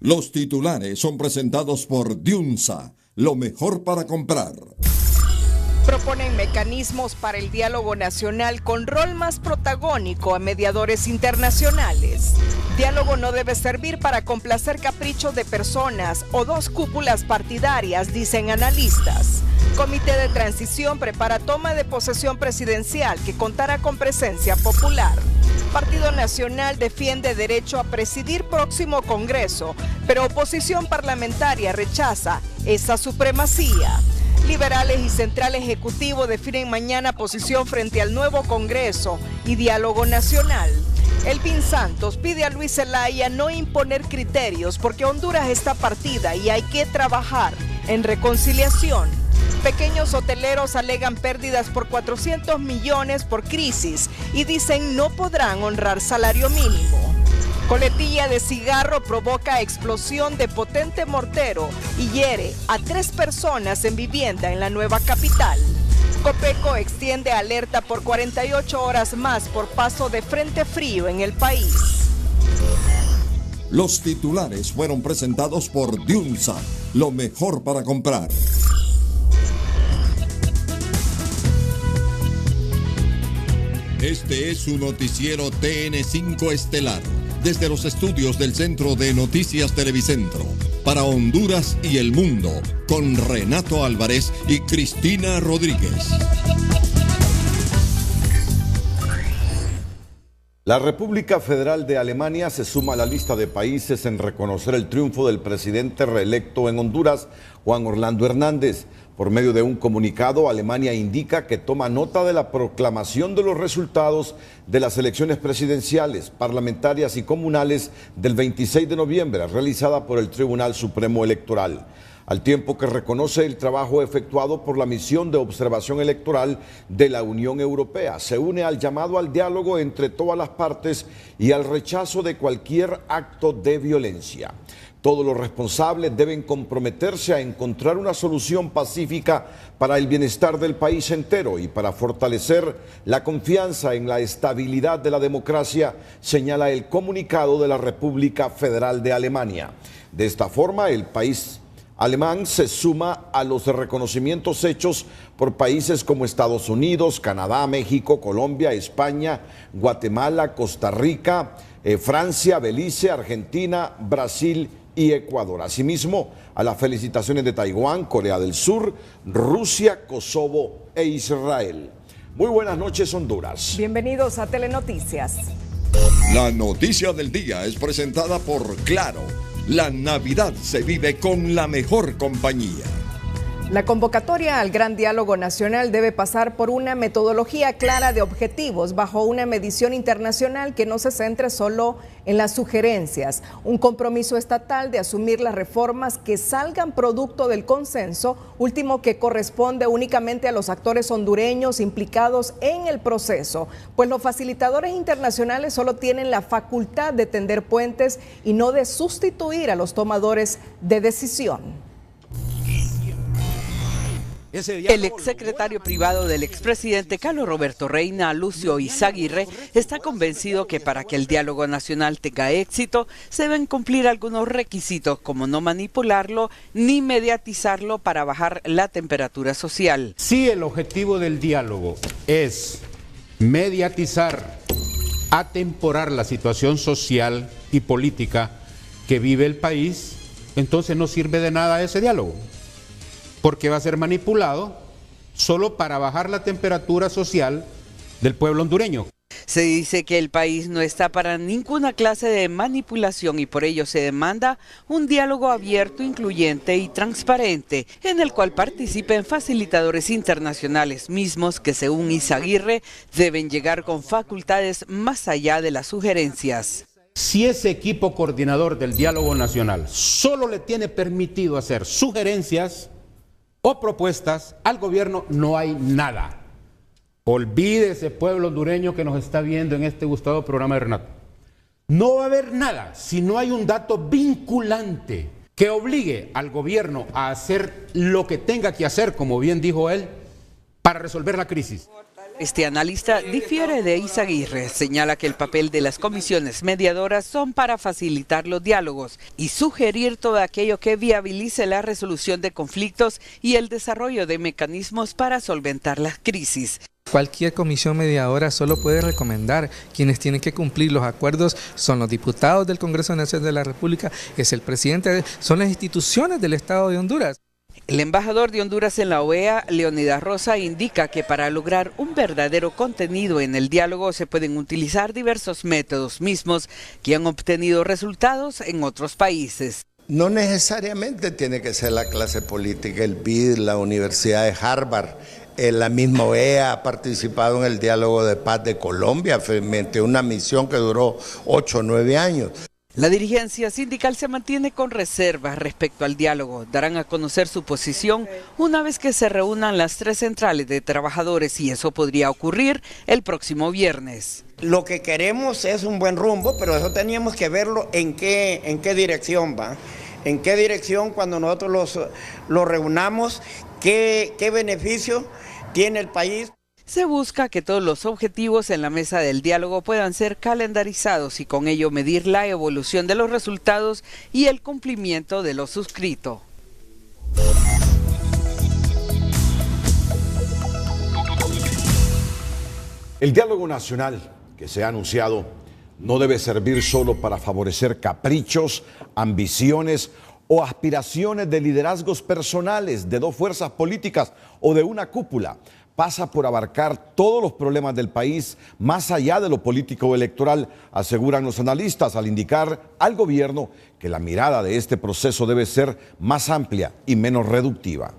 Los titulares son presentados por Diunsa, lo mejor para comprar. Proponen mecanismos para el diálogo nacional con rol más protagónico a mediadores internacionales. Diálogo no debe servir para complacer caprichos de personas o dos cúpulas partidarias, dicen analistas. Comité de Transición prepara toma de posesión presidencial que contará con presencia popular. Partido Nacional defiende derecho a presidir próximo Congreso, pero oposición parlamentaria rechaza esa supremacía. Liberales y Central Ejecutivo definen mañana posición frente al nuevo Congreso y diálogo nacional. Elvin Santos pide a Luis Zelaya no imponer criterios porque Honduras está partida y hay que trabajar en reconciliación. Pequeños hoteleros alegan pérdidas por 400 millones por crisis y dicen no podrán honrar salario mínimo. Coletilla de cigarro provoca explosión de potente mortero y hiere a 3 personas en vivienda en la nueva capital. Copeco extiende alerta por 48 horas más por paso de frente frío en el país. Los titulares fueron presentados por Diunsa, lo mejor para comprar. Este es su noticiero TN5 Estelar, desde los estudios del Centro de Noticias Televicentro, para Honduras y el mundo, con Renato Álvarez y Cristina Rodríguez. La República Federal de Alemania se suma a la lista de países en reconocer el triunfo del presidente reelecto en Honduras, Juan Orlando Hernández. Por medio de un comunicado, Alemania indica que toma nota de la proclamación de los resultados de las elecciones presidenciales, parlamentarias y comunales del 26 de noviembre, realizada por el Tribunal Supremo Electoral, al tiempo que reconoce el trabajo efectuado por la misión de observación electoral de la Unión Europea. Se une al llamado al diálogo entre todas las partes y al rechazo de cualquier acto de violencia. Todos los responsables deben comprometerse a encontrar una solución pacífica para el bienestar del país entero y para fortalecer la confianza en la estabilidad de la democracia, señala el comunicado de la República Federal de Alemania. De esta forma, el país alemán se suma a los reconocimientos hechos por países como Estados Unidos, Canadá, México, Colombia, España, Guatemala, Costa Rica, Francia, Belice, Argentina, Brasil y Ecuador. Asimismo, a las felicitaciones de Taiwán, Corea del Sur, Rusia, Kosovo e Israel. Muy buenas noches, Honduras. Bienvenidos a Telenoticias. La noticia del día es presentada por Claro. La Navidad se vive con la mejor compañía. La convocatoria al Gran Diálogo Nacional debe pasar por una metodología clara de objetivos bajo una medición internacional que no se centre solo en las sugerencias, un compromiso estatal de asumir las reformas que salgan producto del consenso, último que corresponde únicamente a los actores hondureños implicados en el proceso, pues los facilitadores internacionales solo tienen la facultad de tender puentes y no de sustituir a los tomadores de decisión. El exsecretario privado del expresidente Carlos Roberto Reina, Lucio Izaguirre, está convencido que para que el diálogo nacional tenga éxito, se deben cumplir algunos requisitos como no manipularlo ni mediatizarlo para bajar la temperatura social. Si el objetivo del diálogo es mediatizar, atemporar la situación social y política que vive el país, entonces no sirve de nada ese diálogo, porque va a ser manipulado solo para bajar la temperatura social del pueblo hondureño. Se dice que el país no está para ninguna clase de manipulación y por ello se demanda un diálogo abierto, incluyente y transparente, en el cual participen facilitadores internacionales mismos que, según Izaguirre, deben llegar con facultades más allá de las sugerencias. Si ese equipo coordinador del diálogo nacional solo le tiene permitido hacer sugerencias o propuestas al gobierno, no hay nada. Olvídese, pueblo hondureño que nos está viendo en este gustado programa de Renato. No va a haber nada si no hay un dato vinculante que obligue al gobierno a hacer lo que tenga que hacer, como bien dijo él, para resolver la crisis. Este analista difiere de Izaguirre, señala que el papel de las comisiones mediadoras son para facilitar los diálogos y sugerir todo aquello que viabilice la resolución de conflictos y el desarrollo de mecanismos para solventar las crisis. Cualquier comisión mediadora solo puede recomendar. Quienes tienen que cumplir los acuerdos son los diputados del Congreso Nacional de la República, es el presidente, son las instituciones del Estado de Honduras. El embajador de Honduras en la OEA, Leonidas Rosa, indica que para lograr un verdadero contenido en el diálogo se pueden utilizar diversos métodos mismos que han obtenido resultados en otros países. No necesariamente tiene que ser la clase política, el BID, la Universidad de Harvard, la misma OEA ha participado en el diálogo de paz de Colombia, frente a una misión que duró 8 o 9 años. La dirigencia sindical se mantiene con reservas respecto al diálogo. Darán a conocer su posición una vez que se reúnan las 3 centrales de trabajadores y eso podría ocurrir el próximo viernes. Lo que queremos es un buen rumbo, pero eso teníamos que verlo en qué dirección va. En qué dirección cuando nosotros los reunamos, qué beneficio tiene el país. Se busca que todos los objetivos en la mesa del diálogo puedan ser calendarizados y con ello medir la evolución de los resultados y el cumplimiento de lo suscrito. El diálogo nacional que se ha anunciado no debe servir solo para favorecer caprichos, ambiciones o aspiraciones de liderazgos personales de 2 fuerzas políticas o de una cúpula. Pasa por abarcar todos los problemas del país, más allá de lo político o electoral, aseguran los analistas al indicar al gobierno que la mirada de este proceso debe ser más amplia y menos reductiva.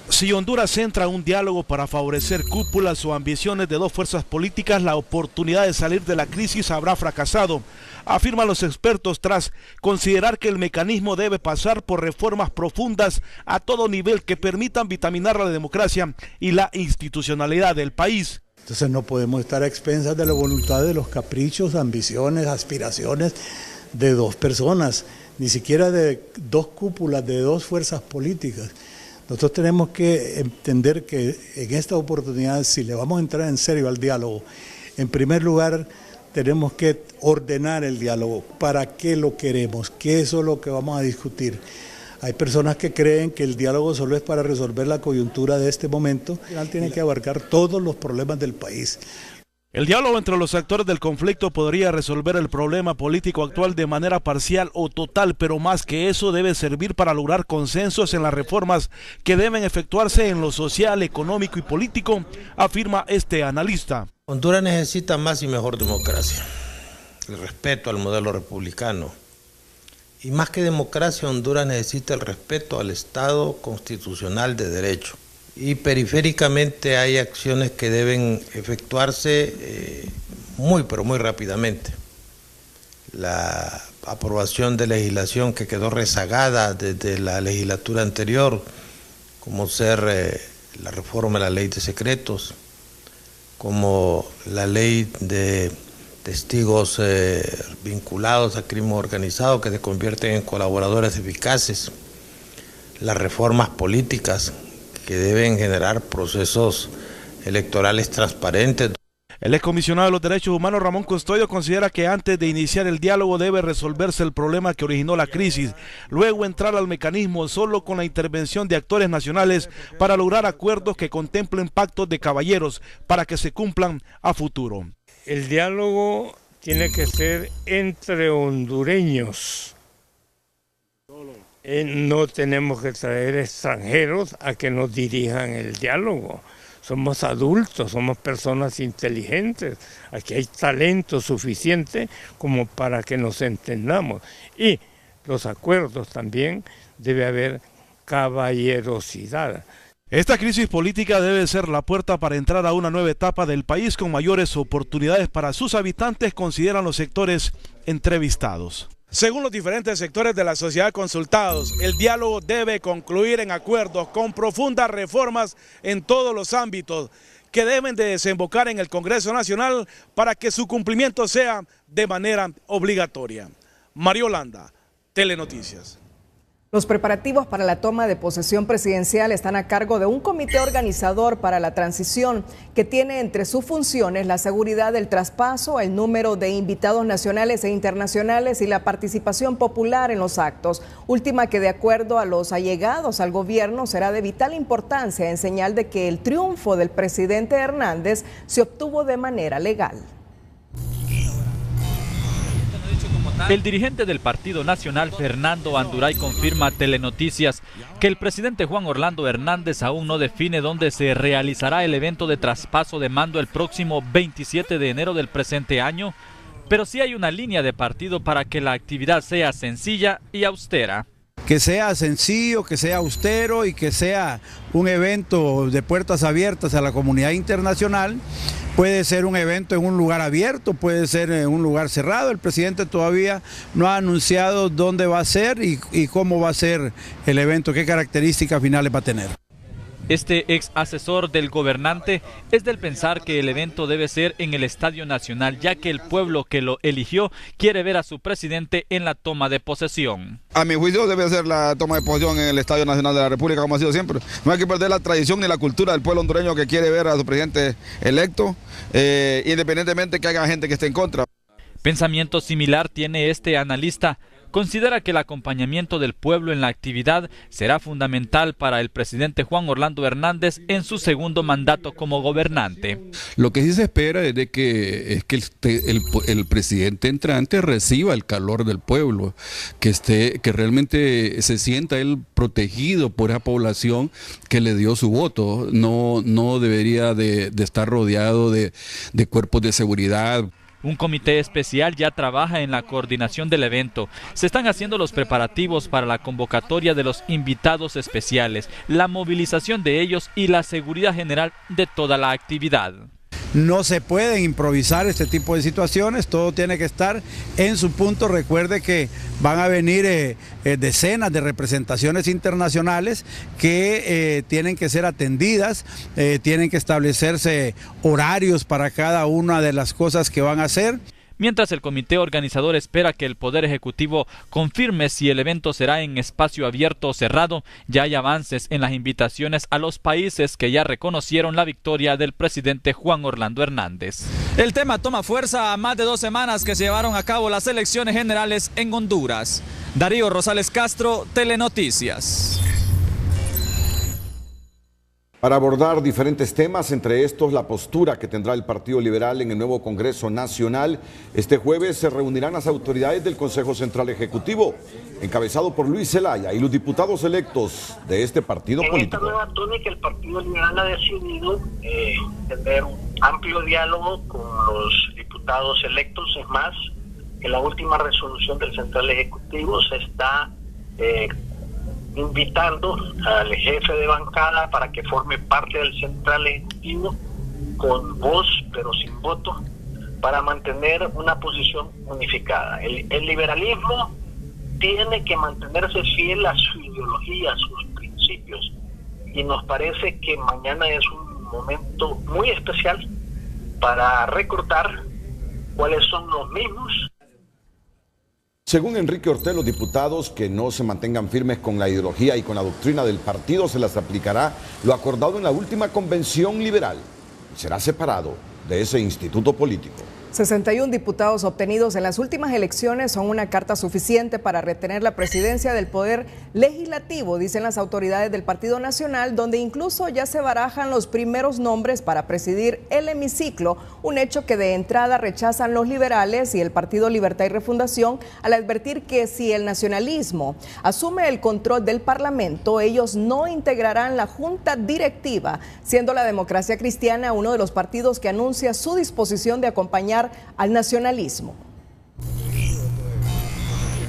Si Honduras entra a un diálogo para favorecer cúpulas o ambiciones de 2 fuerzas políticas, la oportunidad de salir de la crisis habrá fracasado, afirman los expertos tras considerar que el mecanismo debe pasar por reformas profundas a todo nivel que permitan vitaminar la democracia y la institucionalidad del país. Entonces no podemos estar a expensas de la voluntad de los caprichos, ambiciones, aspiraciones de 2 personas, ni siquiera de 2 cúpulas, de 2 fuerzas políticas. Nosotros tenemos que entender que en esta oportunidad, si le vamos a entrar en serio al diálogo, en primer lugar tenemos que ordenar el diálogo. ¿Para qué lo queremos? ¿Qué es lo que vamos a discutir? Hay personas que creen que el diálogo solo es para resolver la coyuntura de este momento. Al final tiene que abarcar todos los problemas del país. El diálogo entre los actores del conflicto podría resolver el problema político actual de manera parcial o total, pero más que eso debe servir para lograr consensos en las reformas que deben efectuarse en lo social, económico y político, afirma este analista. Honduras necesita más y mejor democracia, el respeto al modelo republicano. Y más que democracia, Honduras necesita el respeto al Estado constitucional de derecho. Y periféricamente hay acciones que deben efectuarse pero muy rápidamente. La aprobación de legislación que quedó rezagada desde la legislatura anterior, como ser la reforma de la ley de secretos, como la ley de testigos vinculados a crimen organizado que se convierten en colaboradores eficaces, las reformas políticas que deben generar procesos electorales transparentes. El excomisionado de los Derechos Humanos Ramón Custodio considera que antes de iniciar el diálogo debe resolverse el problema que originó la crisis, luego entrar al mecanismo solo con la intervención de actores nacionales para lograr acuerdos que contemplen pactos de caballeros para que se cumplan a futuro. El diálogo tiene que ser entre hondureños. No tenemos que traer extranjeros a que nos dirijan el diálogo. Somos adultos, somos personas inteligentes. Aquí hay talento suficiente como para que nos entendamos. Y los acuerdos también debe haber caballerosidad. Esta crisis política debe ser la puerta para entrar a una nueva etapa del país con mayores oportunidades para sus habitantes, consideran los sectores entrevistados. Según los diferentes sectores de la sociedad consultados, el diálogo debe concluir en acuerdos con profundas reformas en todos los ámbitos que deben de desembocar en el Congreso Nacional para que su cumplimiento sea de manera obligatoria. Mario Landa, Telenoticias. Los preparativos para la toma de posesión presidencial están a cargo de un comité organizador para la transición que tiene entre sus funciones la seguridad del traspaso, el número de invitados nacionales e internacionales y la participación popular en los actos, última que de acuerdo a los allegados al gobierno será de vital importancia en señal de que el triunfo del presidente Hernández se obtuvo de manera legal. El dirigente del Partido Nacional, Fernando Anduray, confirma a Telenoticias que el presidente Juan Orlando Hernández aún no define dónde se realizará el evento de traspaso de mando el próximo 27 de enero del presente año, pero sí hay una línea de partido para que la actividad sea sencilla y austera. Que sea sencillo, que sea austero y que sea un evento de puertas abiertas a la comunidad internacional. Puede ser un evento en un lugar abierto, puede ser en un lugar cerrado. El presidente todavía no ha anunciado dónde va a ser y cómo va a ser el evento, qué características finales va a tener. Este ex asesor del gobernante es del pensar que el evento debe ser en el Estadio Nacional, ya que el pueblo que lo eligió quiere ver a su presidente en la toma de posesión. A mi juicio debe ser la toma de posesión en el Estadio Nacional de la República, como ha sido siempre. No hay que perder la tradición ni la cultura del pueblo hondureño que quiere ver a su presidente electo, independientemente que haya gente que esté en contra. Pensamiento similar tiene este analista. Considera que el acompañamiento del pueblo en la actividad será fundamental para el presidente Juan Orlando Hernández en su segundo mandato como gobernante. Lo que sí se espera es de que el presidente entrante reciba el calor del pueblo, que realmente se sienta él protegido por esa población que le dio su voto. No debería de estar rodeado de cuerpos de seguridad. Un comité especial ya trabaja en la coordinación del evento. Se están haciendo los preparativos para la convocatoria de los invitados especiales, la movilización de ellos y la seguridad general de toda la actividad. No se pueden improvisar este tipo de situaciones, todo tiene que estar en su punto. Recuerde que van a venir decenas de representaciones internacionales que tienen que ser atendidas, tienen que establecerse horarios para cada una de las cosas que van a hacer. Mientras el comité organizador espera que el Poder Ejecutivo confirme si el evento será en espacio abierto o cerrado, ya hay avances en las invitaciones a los países que ya reconocieron la victoria del presidente Juan Orlando Hernández. El tema toma fuerza a más de 2 semanas que se llevaron a cabo las elecciones generales en Honduras. Darío Rosales Castro, Telenoticias. Para abordar diferentes temas, entre estos la postura que tendrá el Partido Liberal en el nuevo Congreso Nacional, este jueves se reunirán las autoridades del Consejo Central Ejecutivo, encabezado por Luis Zelaya y los diputados electos de este partido político. En esta nueva tónica el Partido Liberal ha decidido tener un amplio diálogo con los diputados electos. Es más, en la última resolución del Central Ejecutivo se está invitando al jefe de bancada para que forme parte del Central Ejecutivo con voz pero sin voto, para mantener una posición unificada. El liberalismo tiene que mantenerse fiel a su ideología, a sus principios, y nos parece que mañana es un momento muy especial para recordar cuáles son los mismos. Según Enrique Ortel, los diputados que no se mantengan firmes con la ideología y con la doctrina del partido se las aplicará lo acordado en la última convención liberal. Será separado de ese instituto político. 61 diputados obtenidos en las últimas elecciones son una carta suficiente para retener la presidencia del Poder Legislativo, dicen las autoridades del Partido Nacional, donde incluso ya se barajan los primeros nombres para presidir el hemiciclo, un hecho que de entrada rechazan los liberales y el Partido Libertad y Refundación al advertir que si el nacionalismo asume el control del Parlamento, ellos no integrarán la junta directiva, siendo la Democracia Cristiana uno de los partidos que anuncia su disposición de acompañar al nacionalismo.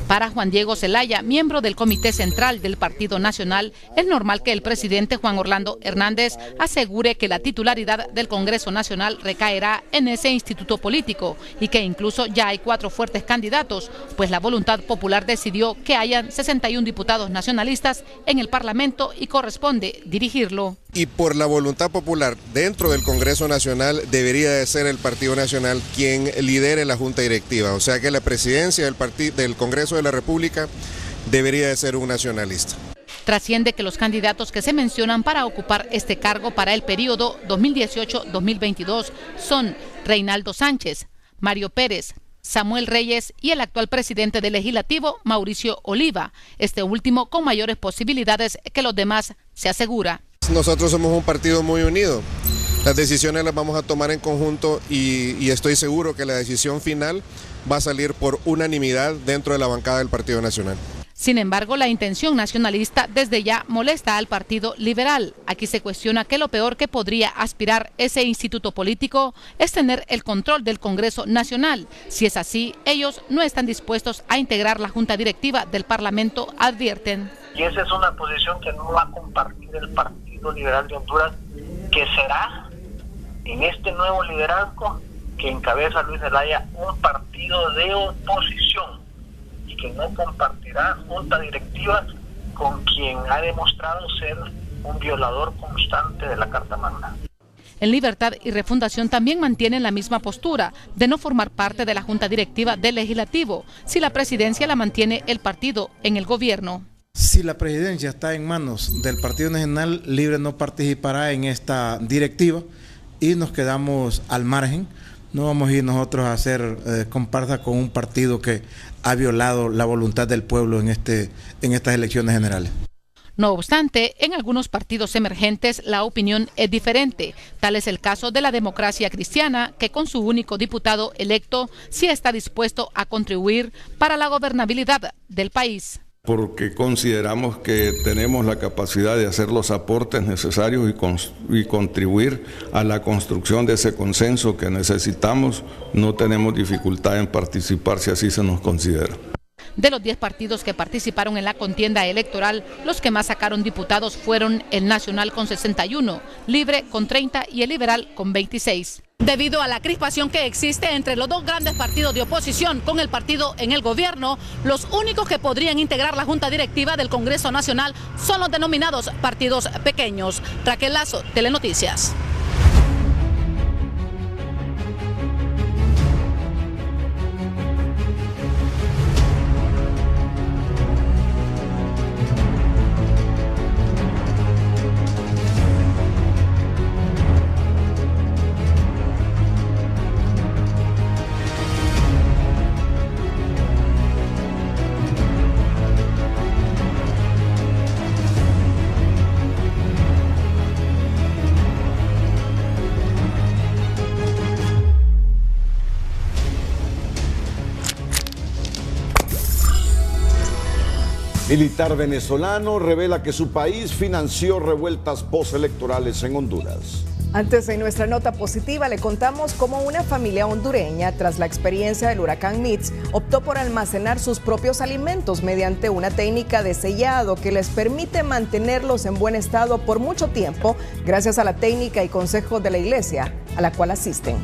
Para Juan Diego Zelaya, miembro del Comité Central del Partido Nacional, es normal que el presidente Juan Orlando Hernández asegure que la titularidad del Congreso Nacional recaerá en ese instituto político y que incluso ya hay 4 fuertes candidatos, pues la voluntad popular decidió que hayan 61 diputados nacionalistas en el Parlamento y corresponde dirigirlo. Y por la voluntad popular dentro del Congreso Nacional debería de ser el Partido Nacional quien lidere la Junta Directiva, o sea que la presidencia del Congreso de la República debería de ser un nacionalista. Trasciende que los candidatos que se mencionan para ocupar este cargo para el periodo 2018-2022 son Reinaldo Sánchez, Mario Pérez, Samuel Reyes y el actual presidente del Legislativo, Mauricio Oliva, este último con mayores posibilidades que los demás, se asegura. Nosotros somos un partido muy unido, las decisiones las vamos a tomar en conjunto y estoy seguro que la decisión final va a salir por unanimidad dentro de la bancada del Partido Nacional. Sin embargo, la intención nacionalista desde ya molesta al Partido Liberal. Aquí se cuestiona que lo peor que podría aspirar ese instituto político es tener el control del Congreso Nacional. Si es así, ellos no están dispuestos a integrar la Junta Directiva del Parlamento, advierten. Y esa es una posición que no va a compartir el Partido Liberal de Honduras, que será en este nuevo liderazgo que encabeza Luis Zelaya un partido de oposición, que no compartirá junta directiva con quien ha demostrado ser un violador constante de la Carta Magna. En Libertad y Refundación también mantienen la misma postura de no formar parte de la junta directiva del Legislativo si la presidencia la mantiene el partido en el gobierno. Si la presidencia está en manos del Partido Nacional, Libre no participará en esta directiva y nos quedamos al margen. No vamos a ir nosotros a hacer comparsa con un partido que ha violado la voluntad del pueblo en estas elecciones generales. No obstante, en algunos partidos emergentes la opinión es diferente. Tal es el caso de la Democracia Cristiana, que con su único diputado electo sí está dispuesto a contribuir para la gobernabilidad del país. Porque consideramos que tenemos la capacidad de hacer los aportes necesarios y contribuir a la construcción de ese consenso que necesitamos. No tenemos dificultad en participar si así se nos considera. De los 10 partidos que participaron en la contienda electoral, los que más sacaron diputados fueron el Nacional con 61, Libre con 30 y el Liberal con 26. Debido a la crispación que existe entre los dos grandes partidos de oposición con el partido en el gobierno, los únicos que podrían integrar la Junta Directiva del Congreso Nacional son los denominados partidos pequeños. Raquel Lazo, Telenoticias. Militar venezolano revela que su país financió revueltas postelectorales en Honduras. Antes, en nuestra nota positiva, le contamos cómo una familia hondureña, tras la experiencia del huracán Mitch, optó por almacenar sus propios alimentos mediante una técnica de sellado que les permite mantenerlos en buen estado por mucho tiempo, gracias a la técnica y consejos de la iglesia a la cual asisten.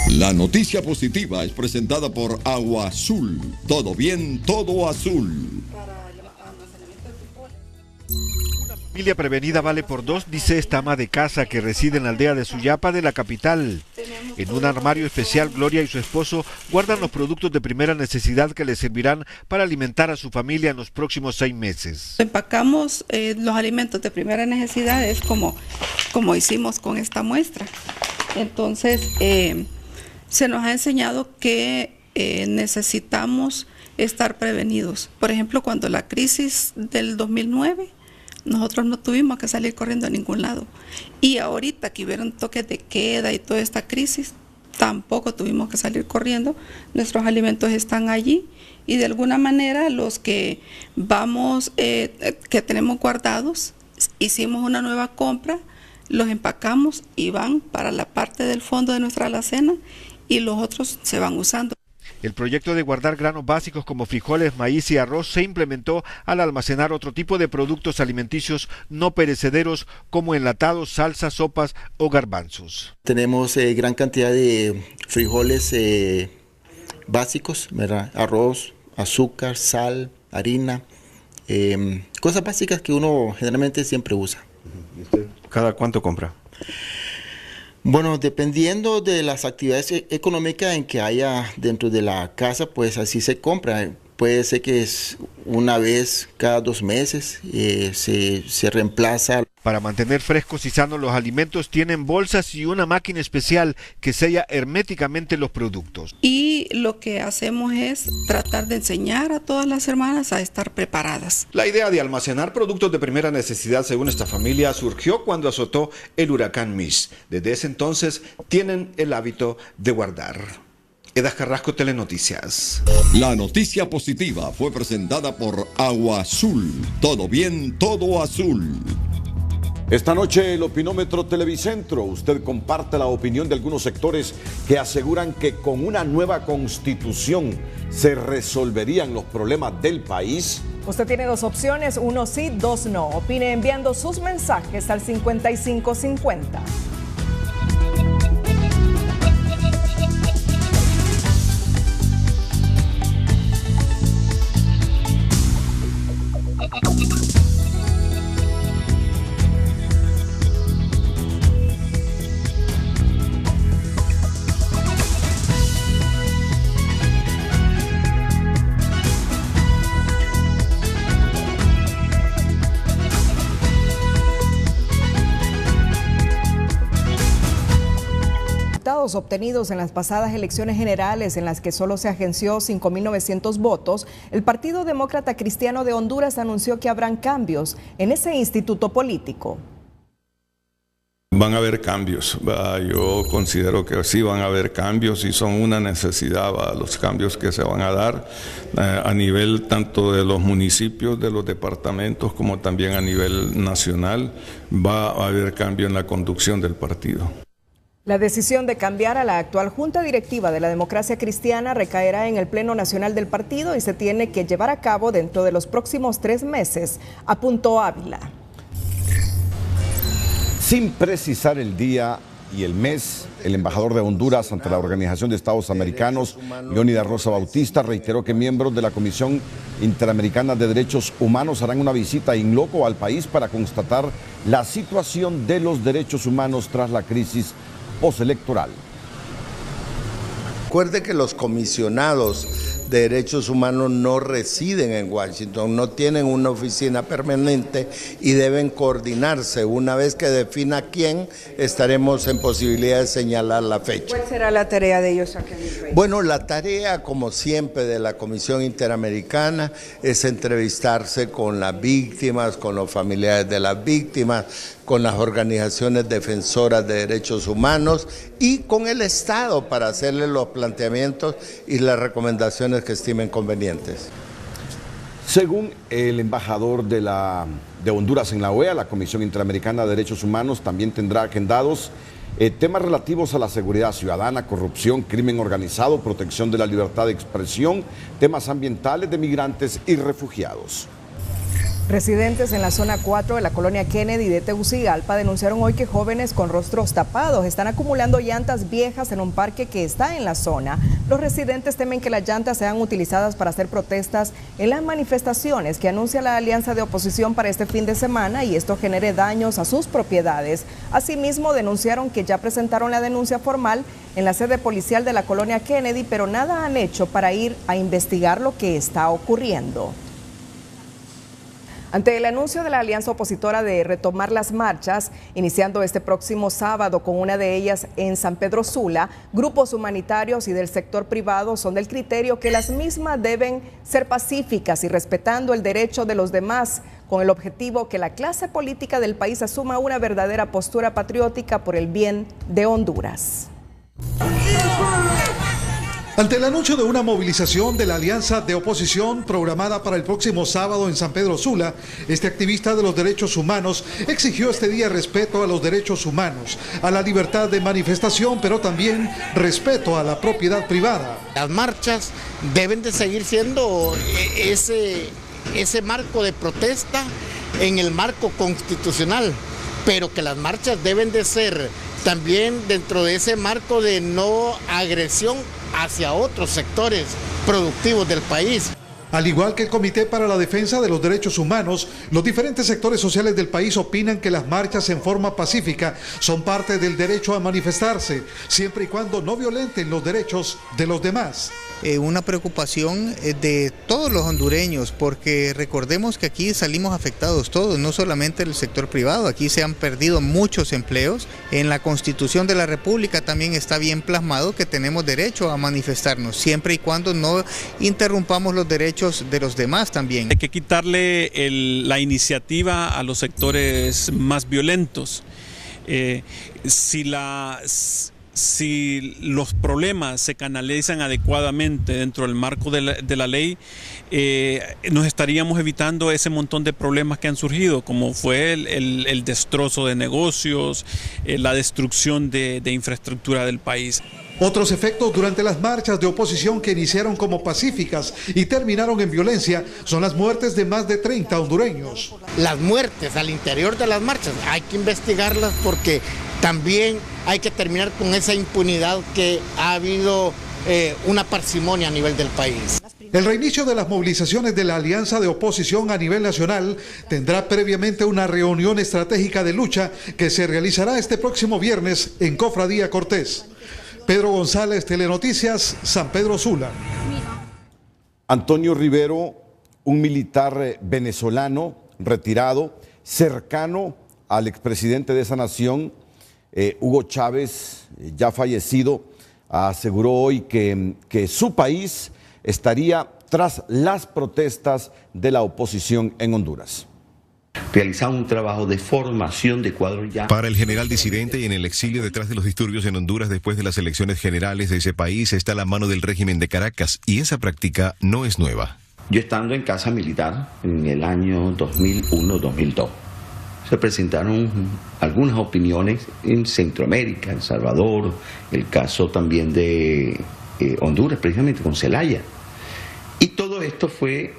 La noticia positiva es presentada por Agua Azul. Todo bien, todo azul. Familia prevenida vale por dos, dice esta ama de casa que reside en la aldea de Suyapa de la capital. En un armario especial, Gloria y su esposo guardan los productos de primera necesidad que les servirán para alimentar a su familia en los próximos 6 meses. Empacamos los alimentos de primera necesidad, es como hicimos con esta muestra. Entonces, se nos ha enseñado que necesitamos estar prevenidos. Por ejemplo, cuando la crisis del 2009, nosotros no tuvimos que salir corriendo a ningún lado. Y ahorita que hubieron toques de queda y toda esta crisis, tampoco tuvimos que salir corriendo. Nuestros alimentos están allí y de alguna manera los que que tenemos guardados, hicimos una nueva compra, los empacamos y van para la parte del fondo de nuestra alacena y los otros se van usando. El proyecto de guardar granos básicos como frijoles, maíz y arroz se implementó al almacenar otro tipo de productos alimenticios no perecederos como enlatados, salsas, sopas o garbanzos. Tenemos gran cantidad de frijoles básicos, ¿verdad? Arroz, azúcar, sal, harina, cosas básicas que uno generalmente siempre usa. ¿Cada cuánto compra? Bueno, dependiendo de las actividades económicas en que haya dentro de la casa, pues así se compra. puede ser que es una vez cada 2 meses se reemplaza. Para mantener frescos y sanos los alimentos tienen bolsas y una máquina especial que sella herméticamente los productos. Y lo que hacemos es tratar de enseñar a todas las hermanas a estar preparadas. La idea de almacenar productos de primera necesidad, según esta familia, surgió cuando azotó el huracán Miss. Desde ese entonces tienen el hábito de guardar. Edas Carrasco, Telenoticias. La noticia positiva fue presentada por Agua Azul. Todo bien, todo azul. Esta noche el Opinómetro Televicentro. Usted comparte la opinión de algunos sectores que aseguran que con una nueva constitución se resolverían los problemas del país. Usted tiene 2 opciones, 1 sí, 2 no. Opine enviando sus mensajes al 5550. Obtenidos en las pasadas elecciones generales en las que solo se agenció 5.900 votos, el Partido Demócrata Cristiano de Honduras anunció que habrán cambios en ese instituto político. Van a haber cambios, yo considero que sí van a haber cambios y son una necesidad los cambios que se van a dar a nivel tanto de los municipios, de los departamentos, como también a nivel nacional. Va a haber cambio en la conducción del partido. La decisión de cambiar a la actual Junta Directiva de la Democracia Cristiana recaerá en el Pleno Nacional del partido y se tiene que llevar a cabo dentro de los próximos 3 meses, apuntó Ávila. Sin precisar el día y el mes, el embajador de Honduras ante la Organización de Estados Americanos, Leónidas Rosa Bautista, reiteró que miembros de la Comisión Interamericana de Derechos Humanos harán una visita in loco al país para constatar la situación de los derechos humanos tras la crisis postelectoral. Recuerde que los comisionados de derechos humanos no residen en Washington, no tienen una oficina permanente y deben coordinarse. Una vez que defina quién, estaremos en posibilidad de señalar la fecha. ¿Cuál será la tarea de ellos aquí en el país? Bueno, la tarea, como siempre, de la Comisión Interamericana es entrevistarse con las víctimas, con los familiares de las víctimas, con las organizaciones defensoras de derechos humanos y con el Estado para hacerle los planteamientos y las recomendaciones que estimen convenientes. Según el embajador de Honduras en la OEA, la Comisión Interamericana de Derechos Humanos también tendrá agendados temas relativos a la seguridad ciudadana, corrupción, crimen organizado, protección de la libertad de expresión, temas ambientales de migrantes y refugiados. Residentes en la zona 4 de la colonia Kennedy de Tegucigalpa denunciaron hoy que jóvenes con rostros tapados están acumulando llantas viejas en un parque que está en la zona. Los residentes temen que las llantas sean utilizadas para hacer protestas en las manifestaciones que anuncia la alianza de oposición para este fin de semana y esto genere daños a sus propiedades. Asimismo, denunciaron que ya presentaron la denuncia formal en la sede policial de la colonia Kennedy, pero nada han hecho para ir a investigar lo que está ocurriendo. Ante el anuncio de la alianza opositora de retomar las marchas, iniciando este próximo sábado con una de ellas en San Pedro Sula, grupos humanitarios y del sector privado son del criterio que las mismas deben ser pacíficas y respetando el derecho de los demás, con el objetivo que la clase política del país asuma una verdadera postura patriótica por el bien de Honduras. Ante el anuncio de una movilización de la alianza de oposición programada para el próximo sábado en San Pedro Sula, este activista de los derechos humanos exigió este día respeto a los derechos humanos, a la libertad de manifestación, pero también respeto a la propiedad privada. Las marchas deben de seguir siendo ese marco de protesta en el marco constitucional, pero que las marchas deben de ser también dentro de ese marco de no agresión hacia otros sectores productivos del país. Al igual que el Comité para la Defensa de los Derechos Humanos, los diferentes sectores sociales del país opinan que las marchas en forma pacífica son parte del derecho a manifestarse, siempre y cuando no violenten los derechos de los demás. Una preocupación de todos los hondureños, porque recordemos que aquí salimos afectados todos, no solamente el sector privado, aquí se han perdido muchos empleos. En la Constitución de la República también está bien plasmado que tenemos derecho a manifestarnos, siempre y cuando no interrumpamos los derechos de los demás también. Hay que quitarle la iniciativa a los sectores más violentos. Si los problemas se canalizan adecuadamente dentro del marco de la ley, nos estaríamos evitando ese montón de problemas que han surgido, como fue el destrozo de negocios, la destrucción de infraestructura del país. Otros efectos durante las marchas de oposición que iniciaron como pacíficas y terminaron en violencia son las muertes de más de 30 hondureños. Las muertes al interior de las marchas hay que investigarlas porque también hay que terminar con esa impunidad que ha habido una parsimonia a nivel del país. El reinicio de las movilizaciones de la Alianza de Oposición a nivel nacional tendrá previamente una reunión estratégica de lucha que se realizará este próximo viernes en Cofradía Cortés. Pedro González, Telenoticias, San Pedro Sula. Antonio Rivero, un militar venezolano retirado, cercano al expresidente de esa nación, Hugo Chávez, ya fallecido, aseguró hoy que su país estaría tras las protestas de la oposición en Honduras. Realizar un trabajo de formación de cuadros ya. Para el general disidente y en el exilio detrás de los disturbios en Honduras después de las elecciones generales de ese país está la mano del régimen de Caracas y esa práctica no es nueva. Yo estando en casa militar en el año 2001-2002, se presentaron algunas opiniones en Centroamérica, El Salvador, el caso también de Honduras, precisamente con Zelaya. Y todo esto fue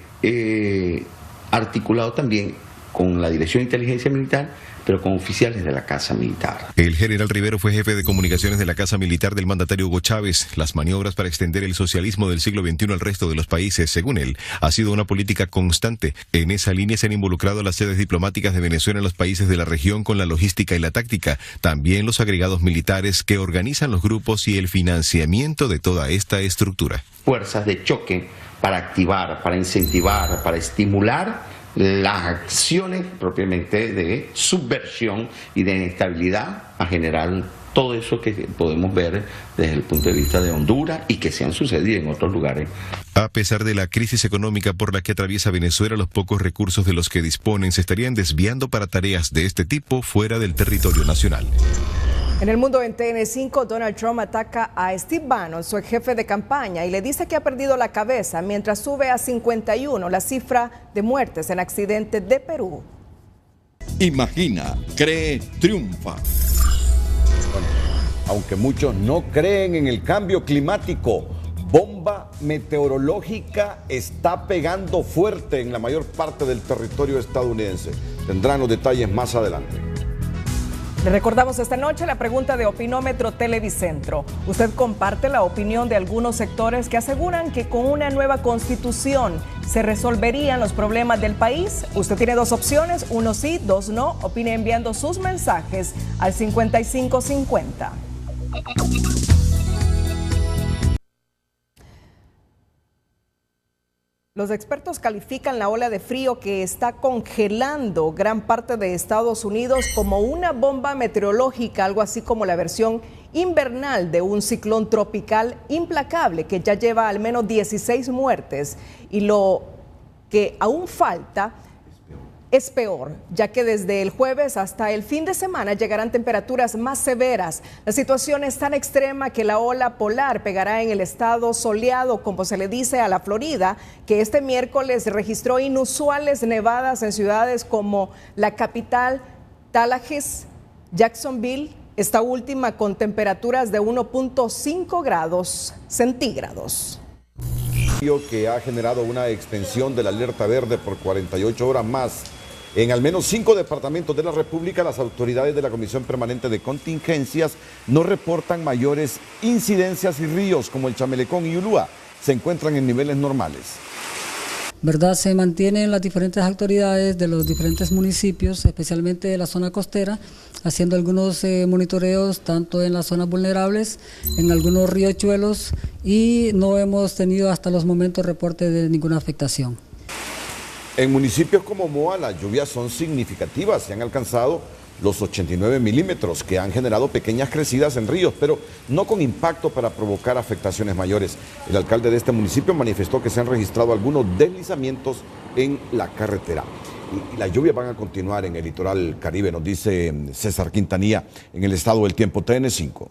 articulado también con la Dirección de Inteligencia Militar, pero con oficiales de la Casa Militar. El general Rivero fue jefe de comunicaciones de la Casa Militar del mandatario Hugo Chávez. Las maniobras para extender el socialismo del siglo XXI al resto de los países, según él, ha sido una política constante. En esa línea se han involucrado las sedes diplomáticas de Venezuela en los países de la región con la logística y la táctica, también los agregados militares que organizan los grupos y el financiamiento de toda esta estructura. Fuerzas de choque para activar, para incentivar, para estimular las acciones propiamente de subversión y de inestabilidad a generar todo eso que podemos ver desde el punto de vista de Honduras y que se han sucedido en otros lugares. A pesar de la crisis económica por la que atraviesa Venezuela, los pocos recursos de los que disponen se estarían desviando para tareas de este tipo fuera del territorio nacional. En el mundo en TN5, Donald Trump ataca a Steve Bannon, su ex jefe de campaña, y le dice que ha perdido la cabeza mientras sube a 51 la cifra de muertes en accidentes de Perú. Imagina, cree, triunfa. Bueno, aunque muchos no creen en el cambio climático, bomba meteorológica está pegando fuerte en la mayor parte del territorio estadounidense. Tendrán los detalles más adelante. Le recordamos esta noche la pregunta de Opinómetro Televicentro. ¿Usted comparte la opinión de algunos sectores que aseguran que con una nueva constitución se resolverían los problemas del país? Usted tiene dos opciones, uno sí, dos no. Opine enviando sus mensajes al 5550. Los expertos califican la ola de frío que está congelando gran parte de Estados Unidos como una bomba meteorológica, algo así como la versión invernal de un ciclón tropical implacable que ya lleva al menos 16 muertes, y lo que aún falta es peor, ya que desde el jueves hasta el fin de semana llegarán temperaturas más severas. La situación es tan extrema que la ola polar pegará en el estado soleado, como se le dice a la Florida, que este miércoles registró inusuales nevadas en ciudades como la capital, Tallahassee, Jacksonville, esta última con temperaturas de 1.5 grados centígrados. Que ha generado una extensión de la alerta verde por 48 horas más. En al menos 5 departamentos de la República, las autoridades de la Comisión Permanente de Contingencias no reportan mayores incidencias y ríos como el Chamelecón y Ulúa se encuentran en niveles normales. ¿verdad? Se mantienen las diferentes autoridades de los diferentes municipios, especialmente de la zona costera, haciendo algunos monitoreos tanto en las zonas vulnerables, en algunos riachuelos, y no hemos tenido hasta los momentos reporte de ninguna afectación. En municipios como Moa las lluvias son significativas, se han alcanzado los 89 milímetros que han generado pequeñas crecidas en ríos, pero no con impacto para provocar afectaciones mayores. El alcalde de este municipio manifestó que se han registrado algunos deslizamientos en la carretera. Y las lluvias van a continuar en el litoral Caribe, nos dice César Quintanilla, en el estado del tiempo. TN5.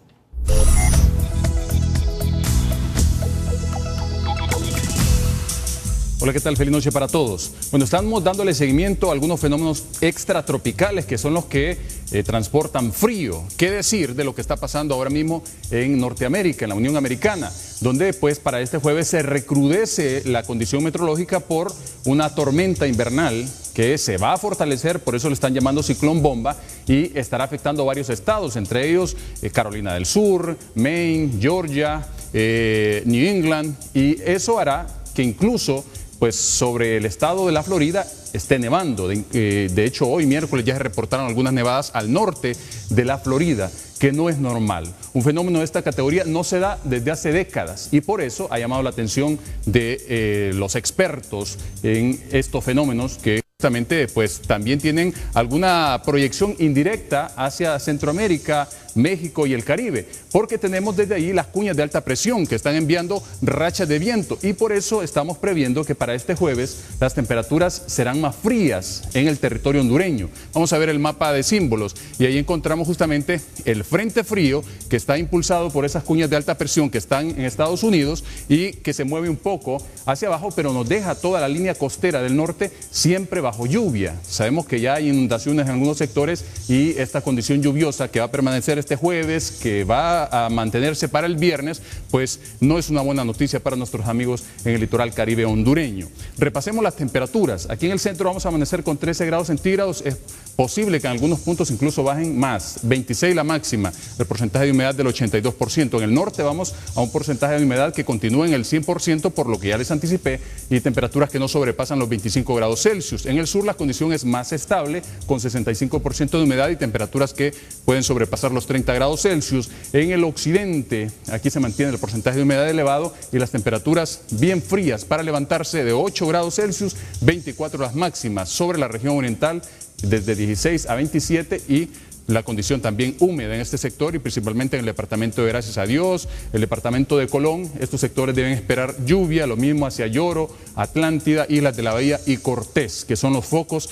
Hola, ¿qué tal? Feliz noche para todos. Bueno, estamos dándole seguimiento a algunos fenómenos extratropicales que son los que transportan frío. ¿Qué decir de lo que está pasando ahora mismo en Norteamérica, en la Unión Americana? Donde pues para este jueves se recrudece la condición meteorológica por una tormenta invernal que se va a fortalecer, por eso le están llamando ciclón bomba, y estará afectando a varios estados, entre ellos Carolina del Sur, Maine, Georgia, New England, y eso hará que incluso pues sobre el estado de la Florida esté nevando. De hecho, hoy miércoles ya se reportaron algunas nevadas al norte de la Florida, que no es normal. Un fenómeno de esta categoría no se da desde hace décadas y por eso ha llamado la atención de los expertos en estos fenómenos que justamente pues también tienen alguna proyección indirecta hacia Centroamérica, México y el Caribe, porque tenemos desde ahí las cuñas de alta presión que están enviando rachas de viento y por eso estamos previendo que para este jueves las temperaturas serán más frías en el territorio hondureño. Vamos a ver el mapa de símbolos y ahí encontramos justamente el frente frío que está impulsado por esas cuñas de alta presión que están en Estados Unidos y que se mueve un poco hacia abajo, pero nos deja toda la línea costera del norte siempre bajo lluvia. Sabemos que ya hay inundaciones en algunos sectores y esta condición lluviosa que va a permanecer este jueves, que va a mantenerse para el viernes, pues no es una buena noticia para nuestros amigos en el litoral caribe hondureño. Repasemos las temperaturas. Aquí en el centro vamos a amanecer con 13 grados centígrados. Es posible que en algunos puntos incluso bajen más. 26 la máxima, el porcentaje de humedad del 82%. En el norte vamos a un porcentaje de humedad que continúa en el 100%, por lo que ya les anticipé, y temperaturas que no sobrepasan los 25 grados Celsius. En el sur la condición es más estable, con 65% de humedad y temperaturas que pueden sobrepasar los 30 grados Celsius. En el occidente, aquí se mantiene el porcentaje de humedad elevado y las temperaturas bien frías para levantarse de 8 grados Celsius, 24 las máximas. Sobre la región oriental, desde 16 a 27 y la condición también húmeda en este sector y principalmente en el departamento de Gracias a Dios, el departamento de Colón. Estos sectores deben esperar lluvia, lo mismo hacia Lloro, Atlántida, Islas de la Bahía y Cortés, que son los focos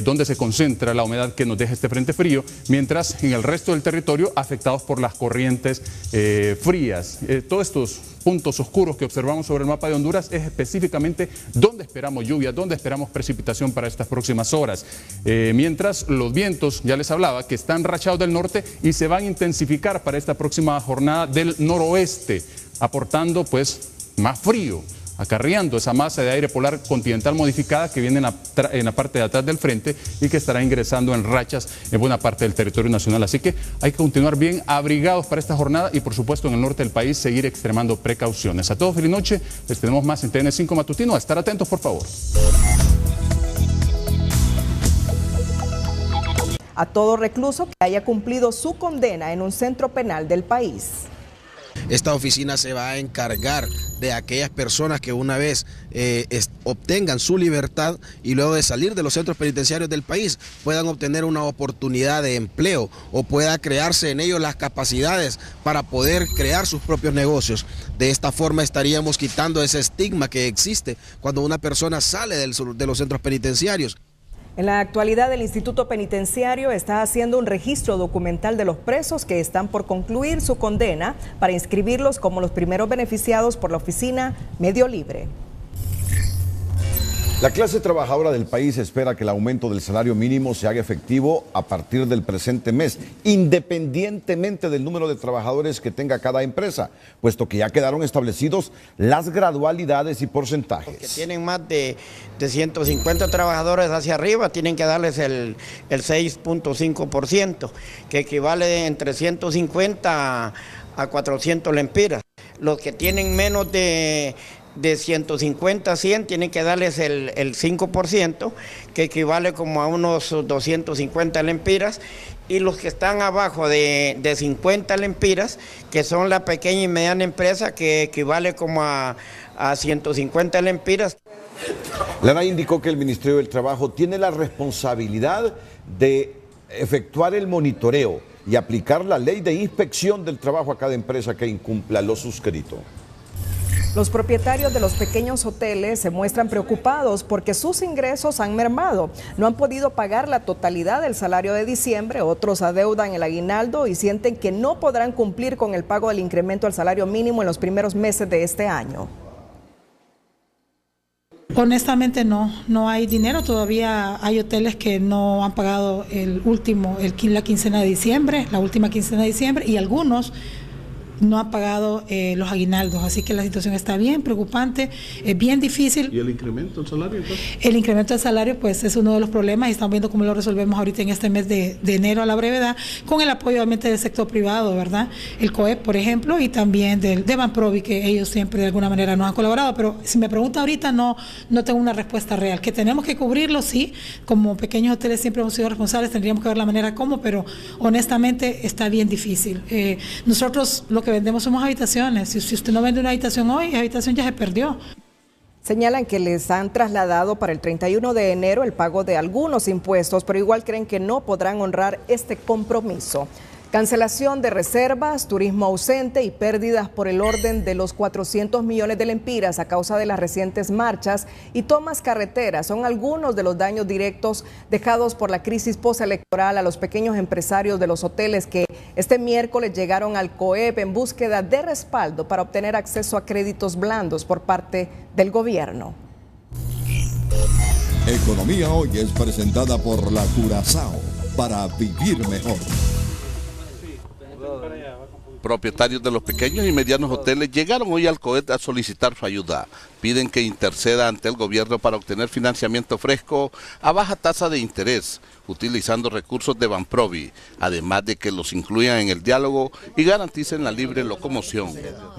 donde se concentra la humedad que nos deja este frente frío, mientras en el resto del territorio afectados por las corrientes frías. Todos estos puntos oscuros que observamos sobre el mapa de Honduras es específicamente donde esperamos lluvia, donde esperamos precipitación para estas próximas horas. Mientras los vientos, ya les hablaba, que están rachados del norte y se van a intensificar para esta próxima jornada del noroeste, aportando pues más frío, acarreando esa masa de aire polar continental modificada que viene en la parte de atrás del frente y que estará ingresando en rachas en buena parte del territorio nacional. Así que hay que continuar bien abrigados para esta jornada y por supuesto en el norte del país seguir extremando precauciones. A todos feliz noche, les tenemos más en TN5 Matutino, a estar atentos por favor. A todo recluso que haya cumplido su condena en un centro penal del país. Esta oficina se va a encargar de aquellas personas que una vez obtengan su libertad y luego de salir de los centros penitenciarios del país puedan obtener una oportunidad de empleo o pueda crearse en ellos las capacidades para poder crear sus propios negocios. De esta forma estaríamos quitando ese estigma que existe cuando una persona sale de los centros penitenciarios. En la actualidad, el Instituto Penitenciario está haciendo un registro documental de los presos que están por concluir su condena para inscribirlos como los primeros beneficiados por la oficina Medio Libre. La clase trabajadora del país espera que el aumento del salario mínimo se haga efectivo a partir del presente mes, independientemente del número de trabajadores que tenga cada empresa, puesto que ya quedaron establecidos las gradualidades y porcentajes. Los que tienen más de 150 trabajadores hacia arriba tienen que darles el 6.5%, que equivale entre 150 a 400 lempiras. Los que tienen menos de de 150 a 100 tienen que darles el 5%, que equivale como a unos 250 lempiras, y los que están abajo de 50 lempiras, que son la pequeña y mediana empresa, que equivale como a 150 lempiras. Lara indicó que el Ministerio del Trabajo tiene la responsabilidad de efectuar el monitoreo y aplicar la ley de inspección del trabajo a cada empresa que incumpla lo suscrito. Los propietarios de los pequeños hoteles se muestran preocupados porque sus ingresos han mermado. No han podido pagar la totalidad del salario de diciembre, otros adeudan el aguinaldo y sienten que no podrán cumplir con el pago del incremento al salario mínimo en los primeros meses de este año. Honestamente no hay dinero, todavía hay hoteles que no han pagado la quincena de diciembre, la última quincena de diciembre, y algunos no han pagado los aguinaldos, así que la situación está bien preocupante, es bien difícil. ¿Y el incremento del salario entonces? El incremento del salario pues es uno de los problemas y estamos viendo cómo lo resolvemos ahorita en este mes de enero a la brevedad, con el apoyo obviamente del sector privado, ¿verdad? El COEP, por ejemplo, y también de Banprovi, que ellos siempre de alguna manera nos han colaborado, pero si me pregunta ahorita no tengo una respuesta real. Que tenemos que cubrirlo, sí, como pequeños hoteles siempre hemos sido responsables, tendríamos que ver la manera cómo, pero honestamente está bien difícil. Nosotros lo que vendemos somos habitaciones. Si usted no vende una habitación hoy, la habitación ya se perdió. Señalan que les han trasladado para el 31 de enero el pago de algunos impuestos, pero igual creen que no podrán honrar este compromiso. Cancelación de reservas, turismo ausente y pérdidas por el orden de los 400 millones de lempiras a causa de las recientes marchas y tomas carreteras son algunos de los daños directos dejados por la crisis postelectoral a los pequeños empresarios de los hoteles que este miércoles llegaron al COEP en búsqueda de respaldo para obtener acceso a créditos blandos por parte del gobierno. Economía Hoy es presentada por la Curazao para vivir mejor. Propietarios de los pequeños y medianos hoteles llegaron hoy al COEP a solicitar su ayuda. Piden que interceda ante el gobierno para obtener financiamiento fresco a baja tasa de interés, utilizando recursos de Banprovi, además de que los incluyan en el diálogo y garanticen la libre locomoción.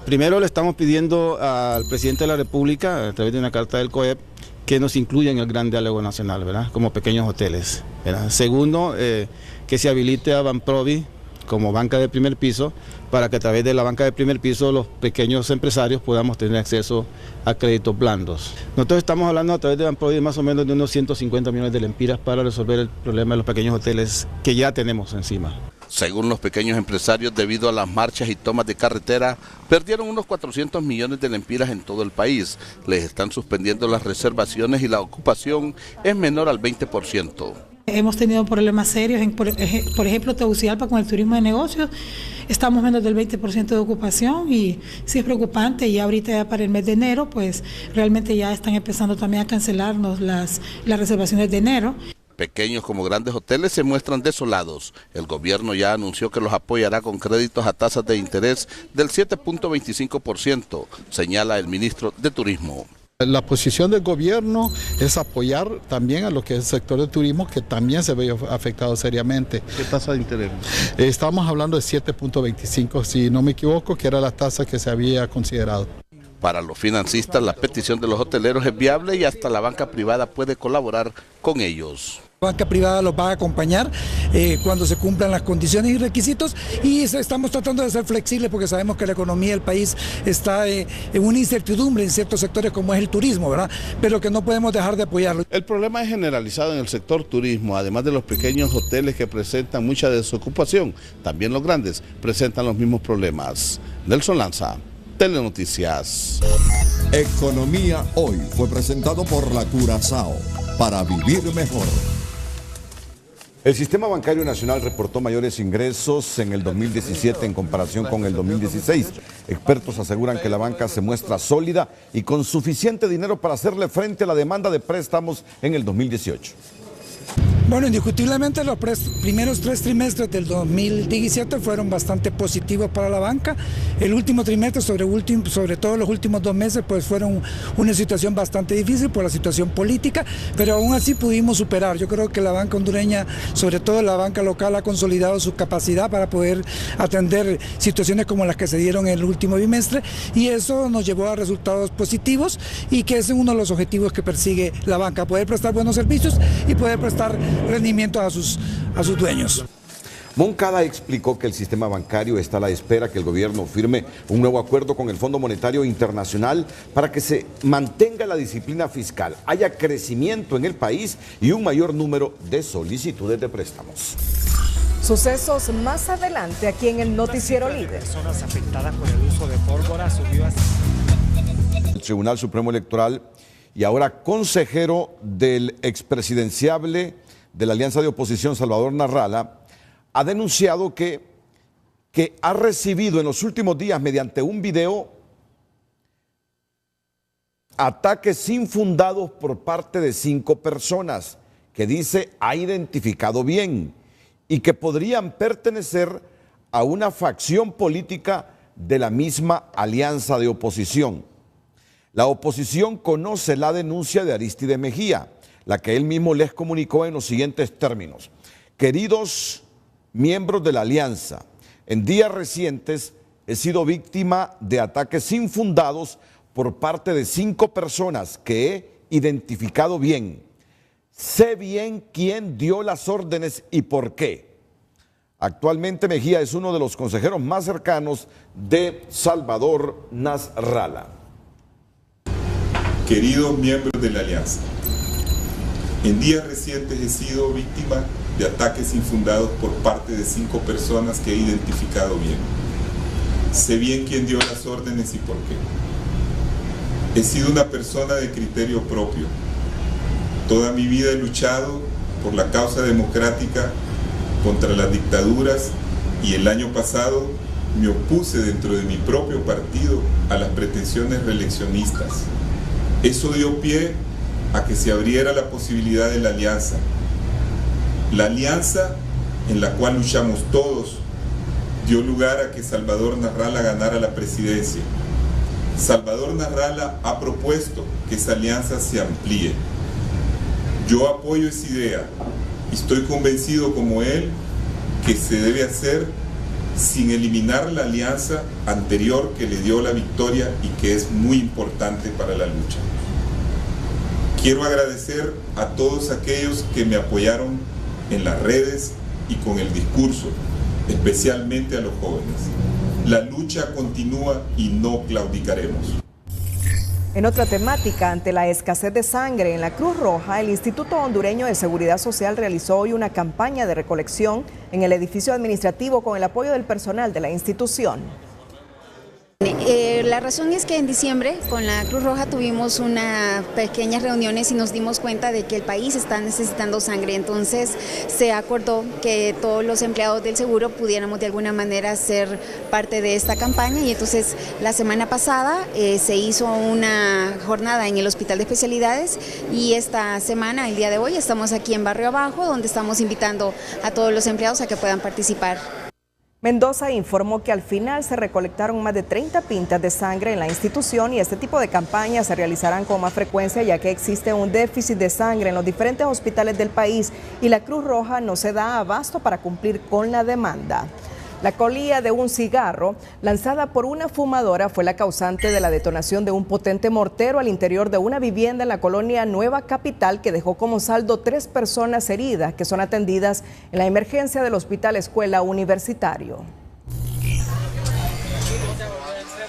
Primero le estamos pidiendo al presidente de la República, a través de una carta del COEP, que nos incluya en el gran diálogo nacional, ¿verdad? Como pequeños hoteles, ¿verdad? Segundo, que se habilite a Banprovi como banca de primer piso, para que a través de la banca de primer piso los pequeños empresarios podamos tener acceso a créditos blandos. Nosotros estamos hablando a través de Banprovi más o menos de unos 150 millones de lempiras para resolver el problema de los pequeños hoteles que ya tenemos encima. Según los pequeños empresarios, debido a las marchas y tomas de carretera, perdieron unos 400 millones de lempiras en todo el país. Les están suspendiendo las reservaciones y la ocupación es menor al 20%. Hemos tenido problemas serios, por ejemplo, Tegucigalpa con el turismo de negocios, estamos menos del 20% de ocupación y sí es preocupante. Y ahorita ya para el mes de enero, pues realmente ya están empezando también a cancelarnos las reservaciones de enero. Pequeños como grandes hoteles se muestran desolados. El gobierno ya anunció que los apoyará con créditos a tasas de interés del 7.25%, señala el ministro de Turismo. La posición del gobierno es apoyar también a lo que es el sector de turismo, que también se ve afectado seriamente. ¿Qué tasa de interés? Estamos hablando de 7.25, si no me equivoco, que era la tasa que se había considerado. Para los financistas, la petición de los hoteleros es viable y hasta la banca privada puede colaborar con ellos. La banca privada los va a acompañar cuando se cumplan las condiciones y requisitos, y estamos tratando de ser flexibles porque sabemos que la economía del país está en una incertidumbre en ciertos sectores como es el turismo, ¿verdad? Pero que no podemos dejar de apoyarlo. El problema es generalizado en el sector turismo, además de los pequeños hoteles que presentan mucha desocupación, también los grandes presentan los mismos problemas. Nelson Lanza, Telenoticias. Economía Hoy fue presentado por la Curazao para vivir mejor. El Sistema Bancario Nacional reportó mayores ingresos en el 2017 en comparación con el 2016. Expertos aseguran que la banca se muestra sólida y con suficiente dinero para hacerle frente a la demanda de préstamos en el 2018. Bueno, indiscutiblemente los primeros 3 trimestres del 2017 fueron bastante positivos para la banca. El último trimestre, sobre todo los últimos 2 meses, pues fueron una situación bastante difícil por la situación política, pero aún así pudimos superar. Yo creo que la banca hondureña, sobre todo la banca local, ha consolidado su capacidad para poder atender situaciones como las que se dieron en el último bimestre, y eso nos llevó a resultados positivos, y que ese es uno de los objetivos que persigue la banca, poder prestar buenos servicios y poder prestar rendimiento a sus dueños. Moncada explicó que el sistema bancario está a la espera que el gobierno firme un nuevo acuerdo con el Fondo Monetario Internacional para que se mantenga la disciplina fiscal, haya crecimiento en el país y un mayor número de solicitudes de préstamos. Sucesos más adelante aquí en el Noticiero Líder. Personas afectadas por el uso de pólvora subió a... El Tribunal Supremo Electoral y ahora consejero del expresidenciable de la Alianza de Oposición, Salvador Narrala, ha denunciado que ha recibido en los últimos días mediante un video ataques infundados por parte de 5 personas que dice ha identificado bien y que podrían pertenecer a una facción política de la misma Alianza de Oposición. La oposición conoce la denuncia de Arístide Mejía, la que él mismo les comunicó en los siguientes términos. Queridos miembros de la Alianza, en días recientes he sido víctima de ataques infundados por parte de 5 personas que he identificado bien. Sé bien quién dio las órdenes y por qué. Actualmente Mejía es uno de los consejeros más cercanos de Salvador Nasralla. Queridos miembros de la Alianza, en días recientes he sido víctima de ataques infundados por parte de 5 personas que he identificado bien. Sé bien quién dio las órdenes y por qué. He sido una persona de criterio propio. Toda mi vida he luchado por la causa democrática contra las dictaduras y el año pasado me opuse dentro de mi propio partido a las pretensiones reeleccionistas. Eso dio pie a que se abriera la posibilidad de la alianza. La alianza en la cual luchamos todos dio lugar a que Salvador Narralla ganara la presidencia. Salvador Narralla ha propuesto que esa alianza se amplíe. Yo apoyo esa idea y estoy convencido como él que se debe hacer sin eliminar la alianza anterior que le dio la victoria y que es muy importante para la lucha. Quiero agradecer a todos aquellos que me apoyaron en las redes y con el discurso, especialmente a los jóvenes. La lucha continúa y no claudicaremos. En otra temática, ante la escasez de sangre en la Cruz Roja, el Instituto Hondureño de Seguridad Social realizó hoy una campaña de recolección en el edificio administrativo con el apoyo del personal de la institución. La razón es que en diciembre con la Cruz Roja tuvimos unas pequeñas reuniones y nos dimos cuenta de que el país está necesitando sangre, entonces se acordó que todos los empleados del seguro pudiéramos de alguna manera ser parte de esta campaña y entonces la semana pasada se hizo una jornada en el Hospital de Especialidades y esta semana, el día de hoy, estamos aquí en Barrio Abajo donde estamos invitando a todos los empleados a que puedan participar. Mendoza informó que al final se recolectaron más de 30 pintas de sangre en la institución y este tipo de campañas se realizarán con más frecuencia ya que existe un déficit de sangre en los diferentes hospitales del país y la Cruz Roja no se da abasto para cumplir con la demanda. La colilla de un cigarro lanzada por una fumadora fue la causante de la detonación de un potente mortero al interior de una vivienda en la colonia Nueva Capital que dejó como saldo 3 personas heridas que son atendidas en la emergencia del Hospital Escuela Universitario.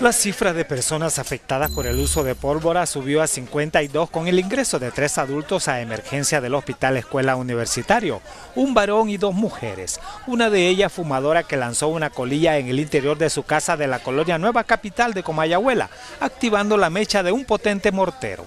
La cifra de personas afectadas por el uso de pólvora subió a 52 con el ingreso de 3 adultos a emergencia del Hospital Escuela Universitario, un varón y 2 mujeres, una de ellas fumadora que lanzó una colilla en el interior de su casa de la colonia Nueva Capital de Comayagüela, activando la mecha de un potente mortero.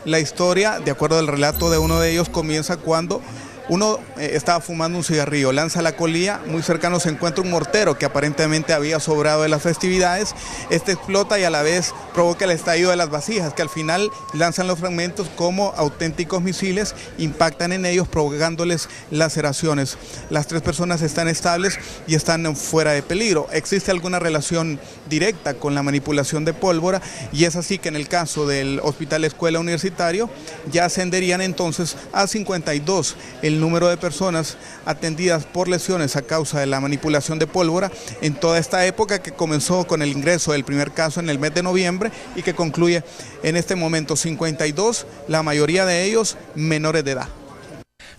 La historia, de acuerdo al relato de uno de ellos, comienza cuando Uno estaba fumando un cigarrillo, lanza la colilla, muy cercano se encuentra un mortero que aparentemente había sobrado de las festividades. Este explota y a la vez provoca el estallido de las vasijas, que al final lanzan los fragmentos como auténticos misiles, impactan en ellos provocándoles laceraciones. Las 3 personas están estables y están fuera de peligro. Existe alguna relación directa con la manipulación de pólvora y es así que en el caso del Hospital Escuela Universitario ya ascenderían entonces a 52 el número de personas atendidas por lesiones a causa de la manipulación de pólvora en toda esta época, que comenzó con el ingreso del primer caso en el mes de noviembre y que concluye en este momento 52, la mayoría de ellos menores de edad.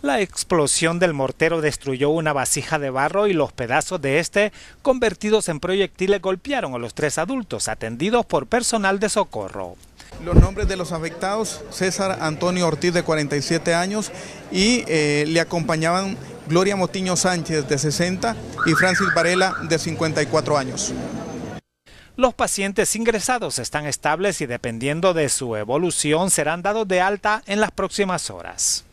La explosión del mortero destruyó una vasija de barro y los pedazos de este, convertidos en proyectiles, golpearon a los 3 adultos atendidos por personal de socorro. Los nombres de los afectados: César Antonio Ortiz, de 47 años, y le acompañaban Gloria Motiño Sánchez, de 60, y Francis Varela, de 54 años. Los pacientes ingresados están estables y, dependiendo de su evolución, serán dados de alta en las próximas horas.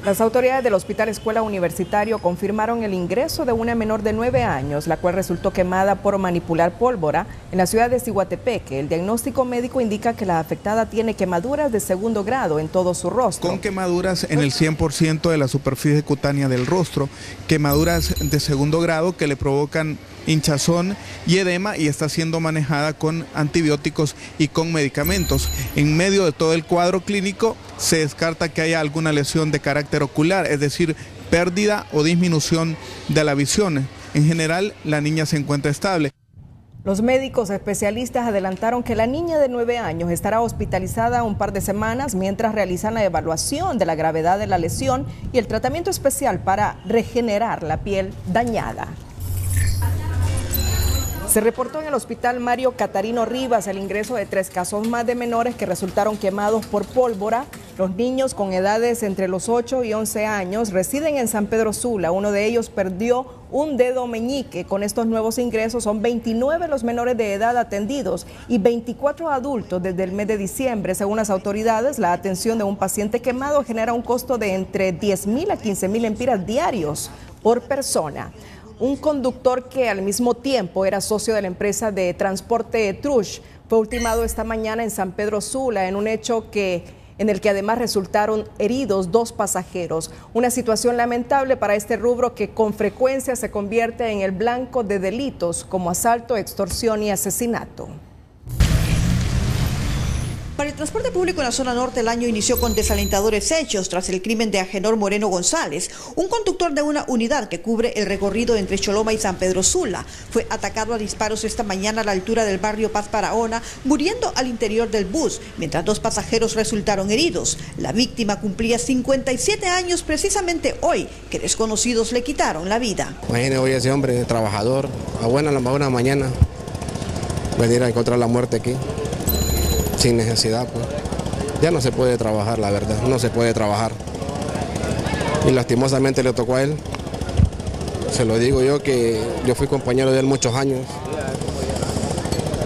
Las autoridades del Hospital Escuela Universitario confirmaron el ingreso de una menor de 9 años, la cual resultó quemada por manipular pólvora en la ciudad de Ciguatepeque. El diagnóstico médico indica que la afectada tiene quemaduras de 2º grado en todo su rostro. Con quemaduras en el 100% de la superficie cutánea del rostro, quemaduras de 2º grado que le provocan hinchazón y edema, y está siendo manejada con antibióticos y con medicamentos. En medio de todo el cuadro clínico se descarta que haya alguna lesión de carácter ocular, es decir, pérdida o disminución de la visión. En general, la niña se encuentra estable. Los médicos especialistas adelantaron que la niña de 9 años estará hospitalizada un par de semanas mientras realizan la evaluación de la gravedad de la lesión y el tratamiento especial para regenerar la piel dañada. Se reportó en el hospital Mario Catarino Rivas el ingreso de 3 casos más de menores que resultaron quemados por pólvora. Los niños con edades entre los 8 y 11 años residen en San Pedro Sula. Uno de ellos perdió un dedo meñique. Con estos nuevos ingresos son 29 los menores de edad atendidos y 24 adultos desde el mes de diciembre. Según las autoridades, la atención de un paciente quemado genera un costo de entre 10.000 a 15.000 lempiras diarios por persona. Un conductor que al mismo tiempo era socio de la empresa de transporte Trush fue ultimado esta mañana en San Pedro Sula en un hecho en el que además resultaron heridos 2 pasajeros. Una situación lamentable para este rubro que con frecuencia se convierte en el blanco de delitos como asalto, extorsión y asesinato. Para el transporte público en la zona norte, el año inició con desalentadores hechos tras el crimen de Agenor Moreno González, un conductor de una unidad que cubre el recorrido entre Choloma y San Pedro Sula. Fue atacado a disparos esta mañana a la altura del barrio Paz Barahona, muriendo al interior del bus, mientras 2 pasajeros resultaron heridos. La víctima cumplía 57 años precisamente hoy, que desconocidos le quitaron la vida. Imagínese hoy ese hombre trabajador, a buena mañana, venir a encontrar la muerte aquí. Sin necesidad, pues. Ya no se puede trabajar, la verdad, no se puede trabajar. Y lastimosamente le tocó a él. Se lo digo yo, que yo fui compañero de él muchos años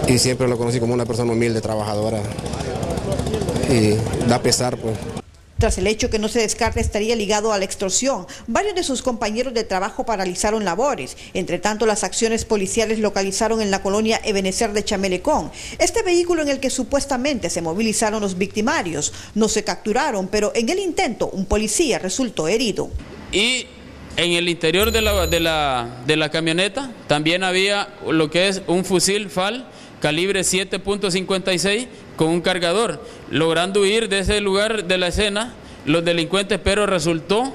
y siempre lo conocí como una persona humilde, trabajadora. Y da pesar, pues. Tras el hecho que no se descarta estaría ligado a la extorsión, varios de sus compañeros de trabajo paralizaron labores. Entre tanto, las acciones policiales localizaron en la colonia Ebenecer de Chamelecón este vehículo en el que supuestamente se movilizaron los victimarios. No se capturaron, pero en el intento un policía resultó herido. Y en el interior de la camioneta también había lo que es un fusil FAL calibre 7.56 con un cargador, logrando huir de ese lugar de la escena los delincuentes, pero resultó,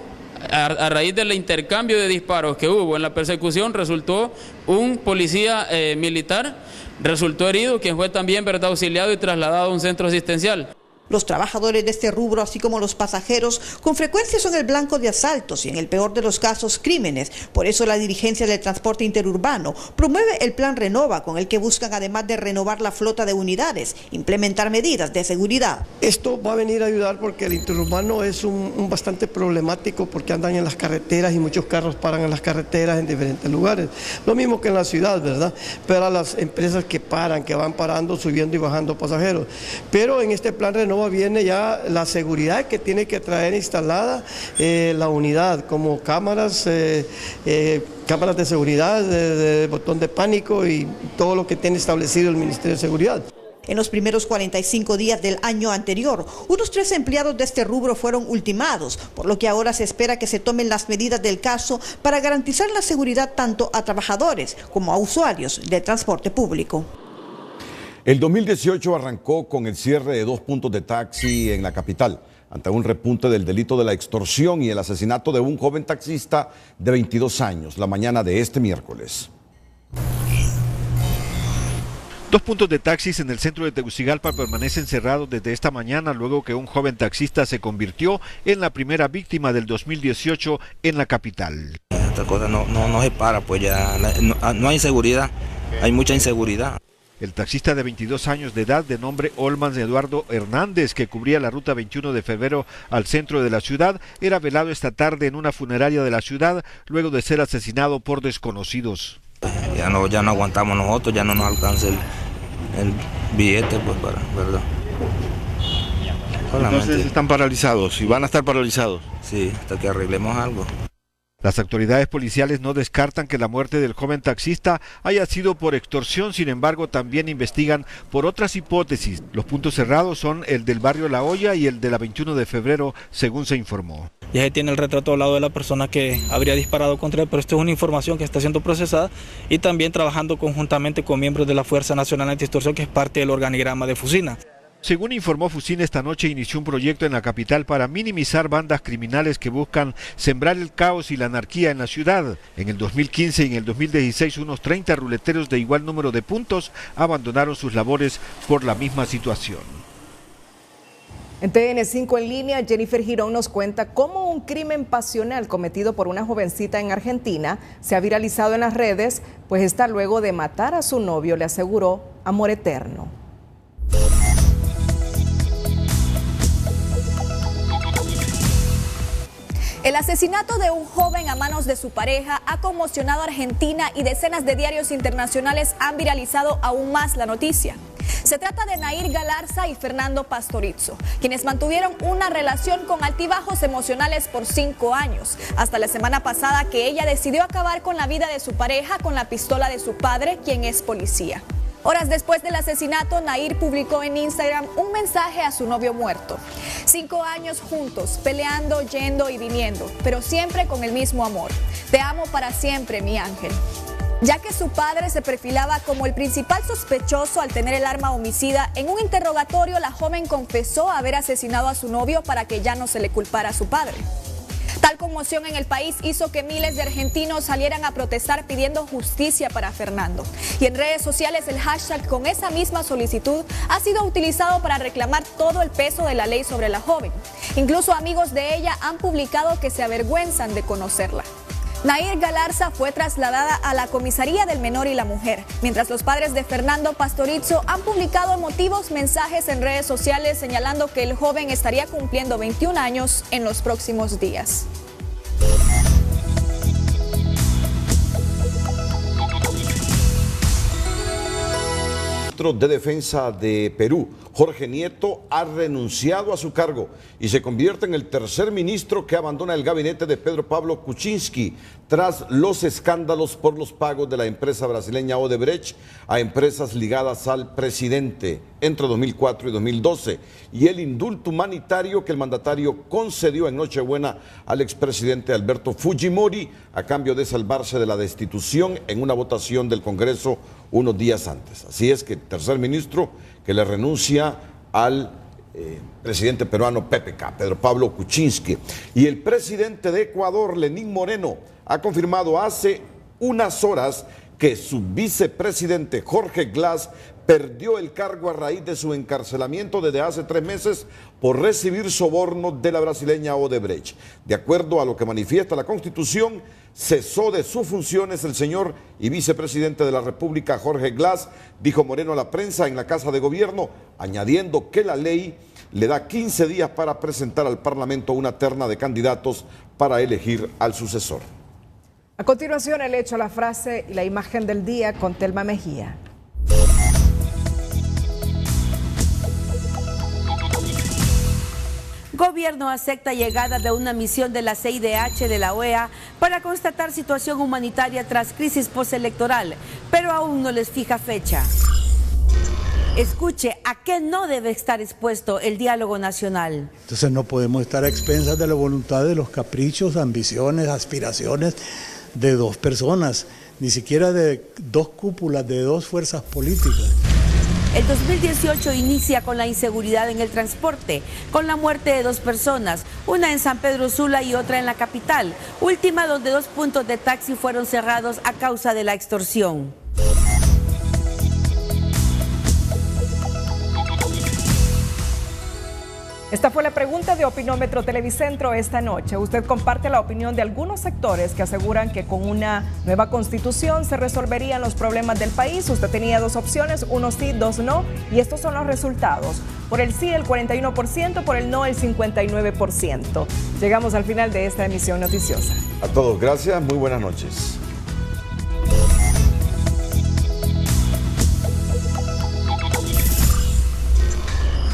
a raíz del intercambio de disparos que hubo en la persecución, resultó un policía militar, resultó herido, quien fue también auxiliado y trasladado a un centro asistencial. Los trabajadores de este rubro, así como los pasajeros, con frecuencia son el blanco de asaltos y en el peor de los casos crímenes. Por eso la dirigencia del transporte interurbano promueve el plan Renova, con el que buscan, además de renovar la flota de unidades, implementar medidas de seguridad. Esto va a venir a ayudar porque el interurbano es un bastante problemático, porque andan en las carreteras y muchos carros paran en las carreteras en diferentes lugares. Lo mismo que en la ciudad, ¿verdad? Pero a las empresas que paran, que van parando, subiendo y bajando pasajeros. Pero en este plan Renova nueva viene ya la seguridad que tiene que traer instalada la unidad, como cámaras de seguridad, de botón de pánico y todo lo que tiene establecido el Ministerio de Seguridad. En los primeros 45 días del año anterior, unos 13 empleados de este rubro fueron ultimados, por lo que ahora se espera que se tomen las medidas del caso para garantizar la seguridad tanto a trabajadores como a usuarios del transporte público. El 2018 arrancó con el cierre de 2 puntos de taxi en la capital, ante un repunte del delito de la extorsión y el asesinato de un joven taxista de 22 años, la mañana de este miércoles. 2 puntos de taxis en el centro de Tegucigalpa permanecen cerrados desde esta mañana luego que un joven taxista se convirtió en la primera víctima del 2018 en la capital. Esta cosa no se para, pues ya no hay inseguridad, hay mucha inseguridad. El taxista de 22 años de edad, de nombre Olmans Eduardo Hernández, que cubría la ruta 21 de febrero al centro de la ciudad, era velado esta tarde en una funeraria de la ciudad luego de ser asesinado por desconocidos. Ya no aguantamos nosotros, ya no nos alcanza el billete, pues, ¿verdad? Entonces están paralizados y van a estar paralizados. Sí, hasta que arreglemos algo. Las autoridades policiales no descartan que la muerte del joven taxista haya sido por extorsión, sin embargo también investigan por otras hipótesis. Los puntos cerrados son el del barrio La Hoya y el de la 21 de febrero, según se informó. Ya se tiene el retrato al lado de la persona que habría disparado contra él, pero esto es una información que está siendo procesada y también trabajando conjuntamente con miembros de la Fuerza Nacional Antiextorsión, que es parte del organigrama de Fusina. Según informó Fusina, esta noche inició un proyecto en la capital para minimizar bandas criminales que buscan sembrar el caos y la anarquía en la ciudad. En el 2015 y en el 2016 unos 30 ruleteros de igual número de puntos abandonaron sus labores por la misma situación. En TN5 en línea, Jennifer Girón nos cuenta cómo un crimen pasional cometido por una jovencita en Argentina se ha viralizado en las redes, pues esta luego de matar a su novio le aseguró amor eterno. El asesinato de un joven a manos de su pareja ha conmocionado a Argentina y decenas de diarios internacionales han viralizado aún más la noticia. Se trata de Nair Galarza y Fernando Pastorizzo, quienes mantuvieron una relación con altibajos emocionales por 5 años, hasta la semana pasada que ella decidió acabar con la vida de su pareja con la pistola de su padre, quien es policía. Horas después del asesinato, Nair publicó en Instagram un mensaje a su novio muerto. 5 años juntos, peleando, yendo y viniendo, pero siempre con el mismo amor. Te amo para siempre, mi ángel. Ya que su padre se perfilaba como el principal sospechoso al tener el arma homicida, en un interrogatorio la joven confesó haber asesinado a su novio para que ya no se le culpara a su padre. Tal conmoción en el país hizo que miles de argentinos salieran a protestar pidiendo justicia para Fernando. Y en redes sociales el hashtag con esa misma solicitud ha sido utilizado para reclamar todo el peso de la ley sobre la joven. Incluso amigos de ella han publicado que se avergüenzan de conocerla. Nair Galarza fue trasladada a la comisaría del menor y la mujer, mientras los padres de Fernando Pastorizzo han publicado emotivos mensajes en redes sociales señalando que el joven estaría cumpliendo 21 años en los próximos días. El ministro de Defensa de Perú, Jorge Nieto, ha renunciado a su cargo y se convierte en el tercer ministro que abandona el gabinete de Pedro Pablo Kuczynski tras los escándalos por los pagos de la empresa brasileña Odebrecht a empresas ligadas al presidente entre 2004 y 2012 y el indulto humanitario que el mandatario concedió en Nochebuena al expresidente Alberto Fujimori a cambio de salvarse de la destitución en una votación del Congreso unos días antes. Así es que el tercer ministro que le renuncia al presidente peruano PPK, Pedro Pablo Kuczynski. Y el presidente de Ecuador, Lenín Moreno, ha confirmado hace unas horas que su vicepresidente Jorge Glass perdió el cargo a raíz de su encarcelamiento desde hace 3 meses por recibir sobornos de la brasileña Odebrecht. De acuerdo a lo que manifiesta la Constitución, cesó de sus funciones el señor y vicepresidente de la República, Jorge Glass, dijo Moreno a la prensa en la Casa de Gobierno, añadiendo que la ley le da 15 días para presentar al Parlamento una terna de candidatos para elegir al sucesor. A continuación, el hecho, la frase y la imagen del día con Telma Mejía. Gobierno acepta llegada de una misión de la CIDH de la OEA para constatar situación humanitaria tras crisis postelectoral, pero aún no les fija fecha. Escuche a qué no debe estar expuesto el diálogo nacional. Entonces no podemos estar a expensas de la voluntad, de los caprichos, ambiciones, aspiraciones de dos personas, ni siquiera de dos cúpulas, de dos fuerzas políticas. El 2018 inicia con la inseguridad en el transporte, con la muerte de dos personas, una en San Pedro Sula y otra en la capital, última donde 2 puntos de taxi fueron cerrados a causa de la extorsión. Esta fue la pregunta de Opinómetro Televicentro esta noche. Usted comparte la opinión de algunos sectores que aseguran que con una nueva constitución se resolverían los problemas del país. Usted tenía 2 opciones, 1 sí, 2 no, y estos son los resultados. Por el sí el 41%, por el no el 59%. Llegamos al final de esta emisión noticiosa. A todos, gracias, muy buenas noches.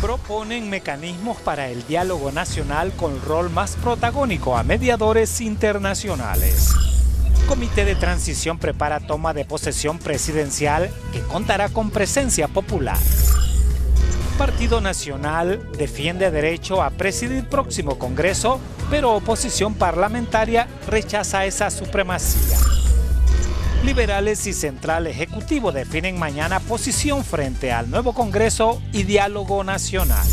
Proponen mecanismos para el diálogo nacional con rol más protagónico a mediadores internacionales. Comité de Transición prepara toma de posesión presidencial que contará con presencia popular. Partido Nacional defiende derecho a presidir próximo Congreso, pero oposición parlamentaria rechaza esa supremacía. Liberales y Central Ejecutivo definen mañana posición frente al nuevo Congreso y diálogo nacional.